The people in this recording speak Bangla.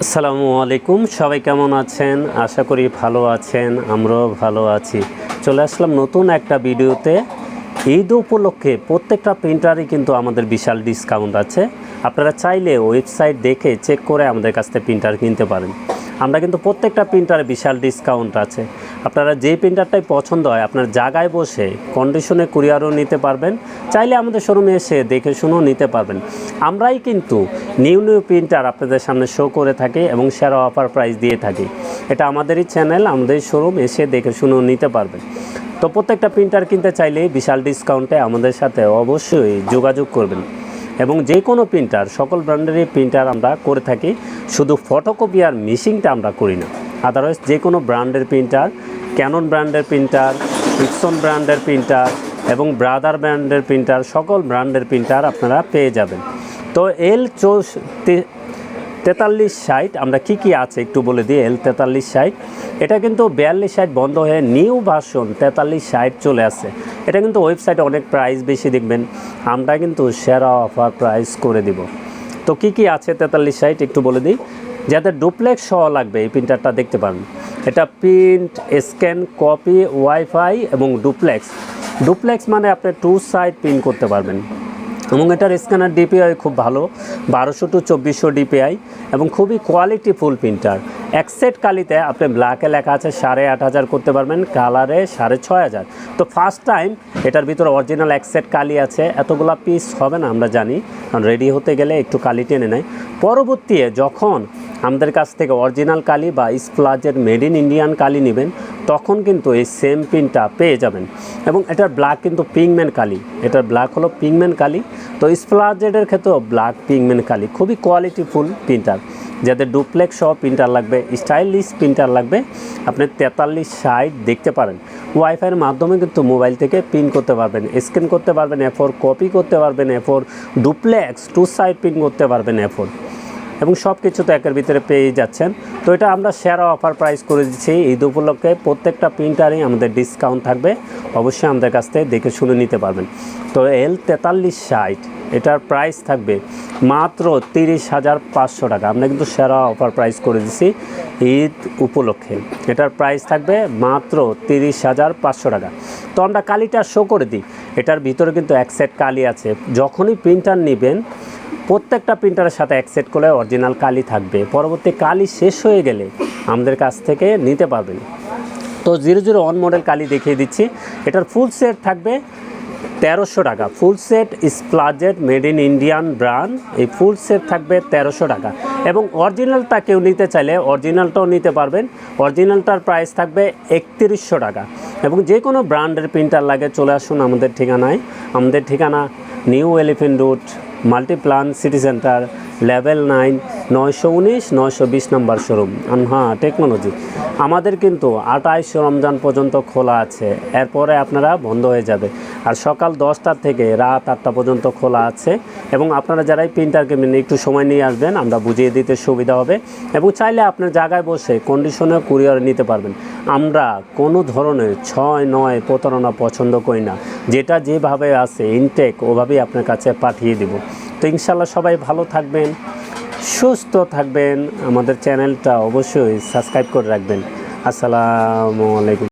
আসসালামু আলাইকুম, সবাই কেমন আছেন? আশা করি ভালো আছেন, আমরাও ভালো আছি। চলে আসলাম নতুন একটা ভিডিওতে। ঈদ উপলক্ষে প্রত্যেকটা প্রিন্টারই কিন্তু আমাদের বিশাল ডিসকাউন্ট আছে। আপনারা চাইলে ওয়েবসাইট দেখে চেক করে আমাদের কাছ থেকে প্রিন্টার কিনতে পারেন। আমরা কিন্তু প্রত্যেকটা প্রিন্টারে বিশাল ডিসকাউন্ট আছে। আপনারা যেই প্রিন্টারটাই পছন্দ হয় আপনার জায়গায় বসে কন্ডিশনে কুরিয়ারও নিতে পারবেন, চাইলে আমাদের শোরুমে এসে দেখে শুনেও নিতে পারবেন। আমরাই কিন্তু নিউ প্রিন্টার আপনাদের সামনে শো করে থাকি এবং সেরা অফার প্রাইস দিয়ে থাকি। এটা আমাদেরই চ্যানেল, আমাদের শোরুম, এসে দেখে শুনেও নিতে পারবেন। তো প্রত্যেকটা প্রিন্টার কিনতে চাইলে বিশাল ডিসকাউন্টে আমাদের সাথে অবশ্যই যোগাযোগ করবেন। এবং যে কোনো প্রিন্টার, সকল ব্র্যান্ডেরই প্রিন্টার আমরা করে থাকি, শুধু ফটোকপি আর মিশিংটা আমরা করি না। আদারওয়াইজ যে কোনো ব্র্যান্ডের প্রিন্টার, ক্যানন ব্র্যান্ডের প্রিন্টার, ইপসন ব্র্যান্ডের প্রিন্টার এবং ব্রাদার ব্র্যান্ডের প্রিন্টার, সকল ব্র্যান্ডের প্রিন্টার আপনারা পেয়ে যাবেন। তো L4360 আমরা কি আছে একটু বলে দিই। L4360 এটা কিন্তু 4260 বন্ধ হয়ে নিউ ভার্সন 4360 চলে আসছে। এটা কিন্তু ওয়েবসাইটে অনেক প্রাইস বেশি দেখবেন, আমরা কিন্তু সেরা অফার প্রাইস করে দিব। তো কি আছে 4360 একটু বলে দিই। যাদের ডুপ্লেক্স সহ লাগবে এই প্রিন্টারটা দেখতে পারেন। এটা প্রিন্ট, স্ক্যান, কপি, ওয়াইফাই এবং ডুপ্লেক্স মানে আপনি 2 সাইড প্রিন্ট করতে পারবেন। এবং এটার স্ক্যানার ডিপিআই খুব ভালো, 1200 to 2400 ডিপিআই এবং খুবই কোয়ালিটিফুল প্রিন্টার। এক সেট কালিতে আপনি ব্ল্যাকে লেখা আছে 8500 করতে পারবেন, কালারে 6500। তো ফার্স্ট টাইম এটার ভিতরে অরিজিনাল এক সেট কালি আছে। এতগুলা পিস হবে না আমরা জানি, কারণ রেডি হতে গেলে একটু কালি টেনে নেয়। পরবর্তীতে যখন আমাদের কাছ থেকে অরিজিনাল কালি বা স্প্লাজের মেড ইন ইন্ডিয়ান কালি নেবেন, তখন কিন্তু এই সেম প্রিন্টটা পেয়ে যাবেন। এবং এটার ব্ল্যাক কিন্তু পিগমেন্ট কালি, এটার ব্ল্যাক হলো পিগমেন্ট কালি। তো স্প্লাজেডের ক্ষেত্রেও ব্ল্যাক পিগমেন্ট কালি, খুবই কোয়ালিটিফুল প্রিন্টার। যাদের ডুপ্লেক্স সহ প্রিন্টার লাগবে, স্টাইলিশ প্রিন্টার লাগবে, আপনি 4360 দেখতে পারেন। ওয়াইফাইয়ের মাধ্যমে কিন্তু মোবাইল থেকে প্রিন্ট করতে পারবেন, স্ক্যান করতে পারবেন A4, কপি করতে পারবেন A4, ডুপ্লেক্স 2 সাইড প্রিন্ট করতে পারবেন A4 এবং সব কিছু তো একের ভিতরে পেয়ে যাচ্ছেন। তো এটা আমরা সেরা অফার প্রাইস করে দিচ্ছি ঈদ উপলক্ষে। প্রত্যেকটা প্রিন্টারই আমাদের ডিসকাউন্ট থাকবে, অবশ্যই আমাদের কাছ থেকে দেখে শুনে নিতে পারবেন। তো L4360 এটার প্রাইস থাকবে মাত্র 30,500 টাকা। আমরা কিন্তু সেরা অফার প্রাইস করে দিচ্ছি ঈদ উপলক্ষে। এটার প্রাইস থাকবে মাত্র 30,500 টাকা। তো আমরা কালিটা শো করে দিই। এটার ভিতরে কিন্তু এক সেট কালি আছে। যখনই প্রিন্টার নেবেন, প্রত্যেকটা প্রিন্টারের সাথে এক সেট করে অরিজিনাল কালি থাকবে। পরবর্তী কালি শেষ হয়ে গেলে আমাদের কাছ থেকে নিতে পারবেন। তো 001 মডেল কালি দেখিয়ে দিচ্ছি। এটার ফুল সেট থাকবে 1300 টাকা। ফুল সেট স্প্লাজেড মেড ইন ইন্ডিয়ান ব্র্যান্ড, এই ফুল সেট থাকবে 1300 টাকা। এবং অরিজিনালটা কেউ নিতে চাইলে অরিজিনালটাও নিতে পারবেন। অরিজিনালটার প্রাইস থাকবে 3100 টাকা। এবং যে কোনো ব্র্যান্ডের প্রিন্টার লাগে চলে আসুন আমাদের ঠিকানায়। আমাদের ঠিকানা new elephant road, Multiplan city centre, level 9, 919 920 নম্বর শোরুম আনহা টেকনোলজি। আমাদের কিন্তু 28 রমজান পর্যন্ত খোলা আছে, এরপরে আপনারা বন্ধ হয়ে যাবে। আর সকাল 10টা থেকে রাত 8টা পর্যন্ত খোলা আছে। এবং আপনারা যারাই প্রিন্টার কিনবেন একটু সময় নিয়ে আসবেন, আমরা বুঝিয়ে দিতে সুবিধা হবে। এবং চাইলে আপনার জায়গায় বসে কন্ডিশনে কুরিয়ার নিতে পারবেন। আমরা কোনো ধরনের 6-9 প্রতারণা পছন্দ করি না। যেটা যেভাবে আছে ইনটেক ওভাবেই আপনার কাছে পাঠিয়ে দেব। তো ইনশাল্লাহ সবাই ভালো থাকবেন, সুস্থ থাকবেন। আমাদের চ্যানেলটা অবশ্যই সাবস্ক্রাইব করে রাখবেন। আসসালামু আলাইকুম।